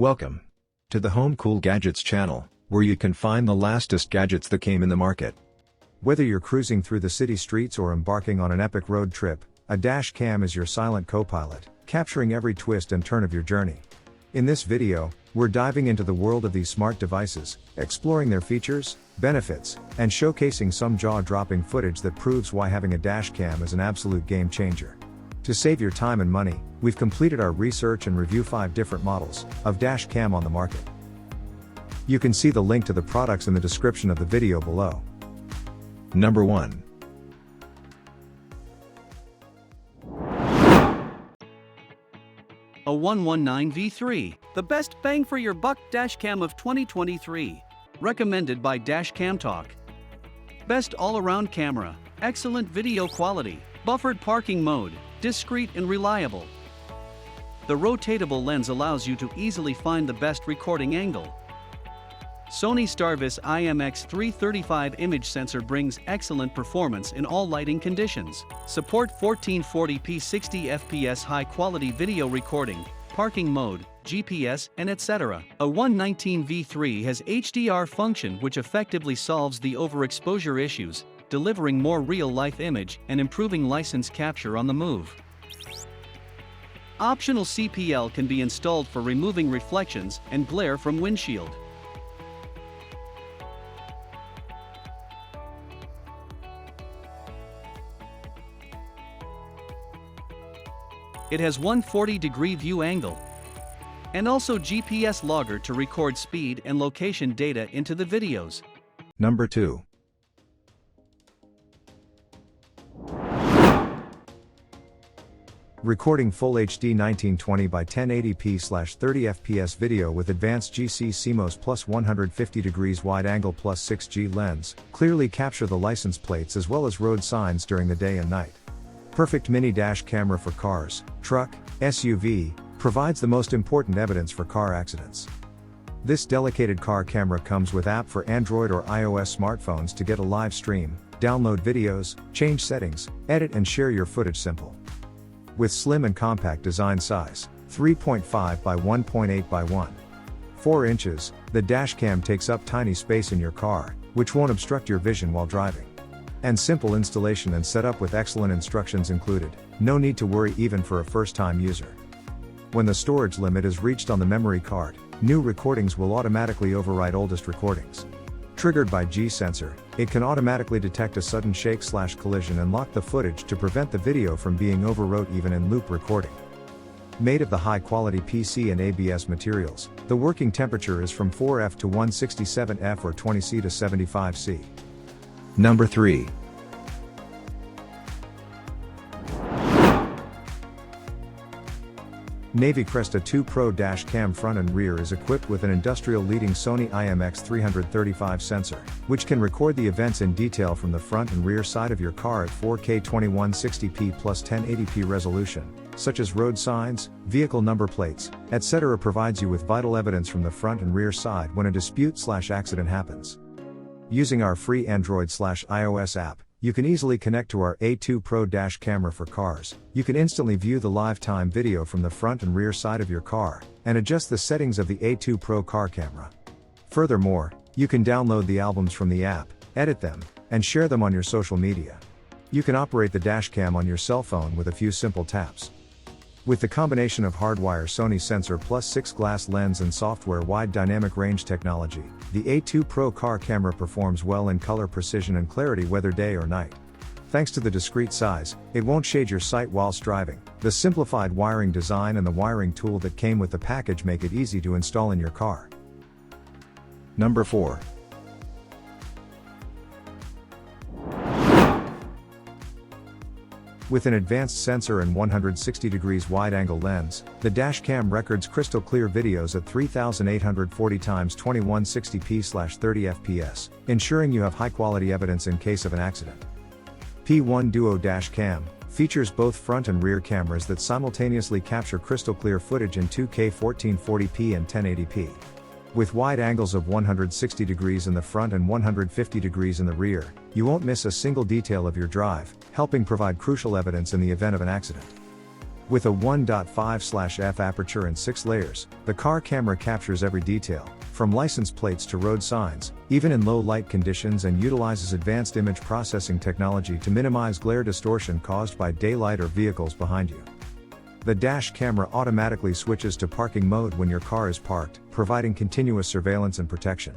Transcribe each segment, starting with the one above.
Welcome to the Home Cool Gadgets channel, where you can find the latest gadgets that came in the market. Whether you're cruising through the city streets or embarking on an epic road trip, a dash cam is your silent co-pilot, capturing every twist and turn of your journey. In this video, we're diving into the world of these smart devices, exploring their features, benefits, and showcasing some jaw-dropping footage that proves why having a dash cam is an absolute game changer. To save your time and money, we've completed our research and review 5 different models of dash cam on the market. You can see the link to the products in the description of the video below. Number 1. A 119V3, the best bang for your buck dashcam of 2023. Recommended by Dashcam Talk. Best all-around camera, excellent video quality, buffered parking mode, discreet and reliable. The rotatable lens allows you to easily find the best recording angle. Sony Starvis IMX335 image sensor brings excellent performance in all lighting conditions. Support 1440p 60 fps high-quality video recording, parking mode, GPS, and etc. A 119V3 has HDR function which effectively solves the overexposure issues, delivering more real-life image and improving license capture on the move. Optional CPL can be installed for removing reflections and glare from windshield. It has 140-degree view angle, and also GPS logger to record speed and location data into the videos. Number 2. Recording full HD 1920 by 1080p/30 fps video with advanced GC CMOS plus 150 degrees wide angle plus 6G lens, clearly capture the license plates as well as road signs during the day and night. Perfect mini dash camera for cars, truck, SUV, provides the most important evidence for car accidents. This dedicated car camera comes with app for Android or iOS smartphones to get a live stream, download videos, change settings, edit and share your footage simple. With slim and compact design size, 3.5 by 1.8 by 1.4 inches, the dashcam takes up tiny space in your car, which won't obstruct your vision while driving. And simple installation and setup with excellent instructions included, no need to worry even for a first-time user. When the storage limit is reached on the memory card, new recordings will automatically overwrite oldest recordings. Triggered by G-sensor, it can automatically detect a sudden shake/collision and lock the footage to prevent the video from being overwrote even in loop recording. Made of the high-quality PC and ABS materials, the working temperature is from 4F to 167F or 20C to 75C. Number 3. navycrest 2 Pro dash cam front and rear is equipped with an industrial-leading Sony IMX335 sensor, which can record the events in detail from the front and rear side of your car at 4K 2160p plus 1080p resolution, such as road signs, vehicle number plates, etc. Provides you with vital evidence from the front and rear side when a dispute/accident happens. Using our free Android/iOS app, you can easily connect to our A2 Pro dash camera for cars. You can instantly view the live time video from the front and rear side of your car, and adjust the settings of the A2 Pro car camera. Furthermore, you can download the albums from the app, edit them, and share them on your social media. You can operate the dash cam on your cell phone with a few simple taps. With the combination of hardwire Sony sensor plus 6 glass lens and software wide dynamic range technology, the A2 Pro car camera performs well in color precision and clarity whether day or night. Thanks to the discreet size, it won't shade your sight whilst driving. The simplified wiring design and the wiring tool that came with the package make it easy to install in your car. Number 4. With an advanced sensor and 160 degrees wide-angle lens, the dashcam records crystal clear videos at 3840 x 2160p/30 fps, ensuring you have high-quality evidence in case of an accident. P1 Duo Dashcam features both front and rear cameras that simultaneously capture crystal clear footage in 2K 1440p and 1080p. With wide angles of 160 degrees in the front and 150 degrees in the rear, you won't miss a single detail of your drive, helping provide crucial evidence in the event of an accident. With a 1.5/f aperture and 6 layers, the car camera captures every detail, from license plates to road signs, even in low light conditions, and utilizes advanced image processing technology to minimize glare distortion caused by daylight or vehicles behind you. The dash camera automatically switches to parking mode when your car is parked, providing continuous surveillance and protection.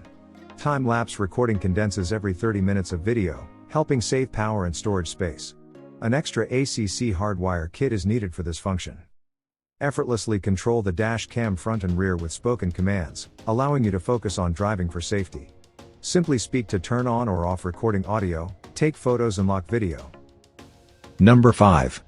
Time-lapse recording condenses every 30 minutes of video, helping save power and storage space. An extra ACC hardwire kit is needed for this function. Effortlessly control the dash cam front and rear with spoken commands, allowing you to focus on driving for safety. Simply speak to turn on or off recording audio, take photos and lock video. Number 5.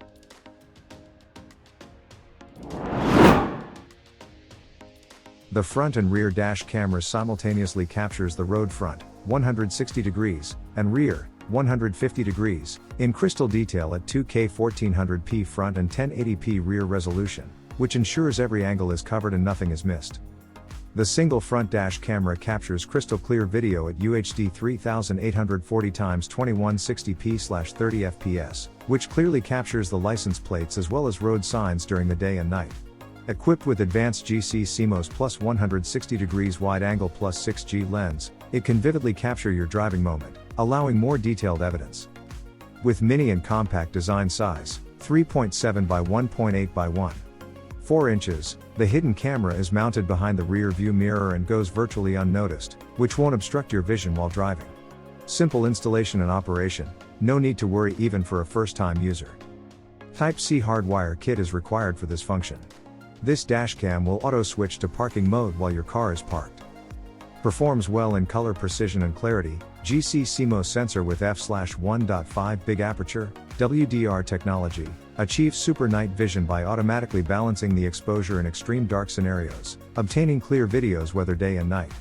The front and rear dash cameras simultaneously captures the road front, 160 degrees, and rear, 150 degrees, in crystal detail at 2K 1400p front and 1080p rear resolution, which ensures every angle is covered and nothing is missed. The single front dash camera captures crystal clear video at UHD 3840x2160p/30fps, which clearly captures the license plates as well as road signs during the day and night. Equipped with advanced GC CMOS plus 160 degrees wide angle plus 6G lens, it can vividly capture your driving moment, allowing more detailed evidence. With mini and compact design size, 3.7 by 1.8 by 1.4 inches, the hidden camera is mounted behind the rear view mirror and goes virtually unnoticed, which won't obstruct your vision while driving. Simple installation and operation, no need to worry even for a first-time user. Type-C hardwire kit is required for this function. This dashcam will auto-switch to parking mode while your car is parked. Performs well in color precision and clarity, GC CMOS sensor with f/1.5 big aperture, WDR technology, achieves super night vision by automatically balancing the exposure in extreme dark scenarios, obtaining clear videos whether day and night.